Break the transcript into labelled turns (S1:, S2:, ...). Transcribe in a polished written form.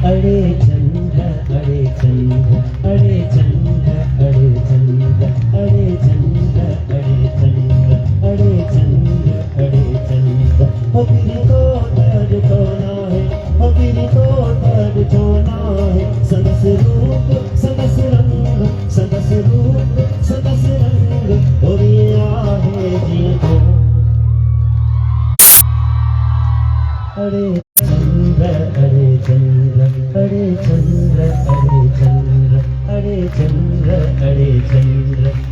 S1: अरे चंद्र अरे चंद्र अरे चंद्र अरे चंद्र अरे चंद्र अरे चंद्र अरे चंद्र अरे चंद्र हो गिरी को दर्द छोना है हो गिरी को दर्द छोना है सदस रूप सदस रंग सदस रूप सदस रंग और ये आहे जी को अरे चंद्र अरे चंद्र अरे चंद्र अरे चंद्र अरे चंद्र अरे चंद्र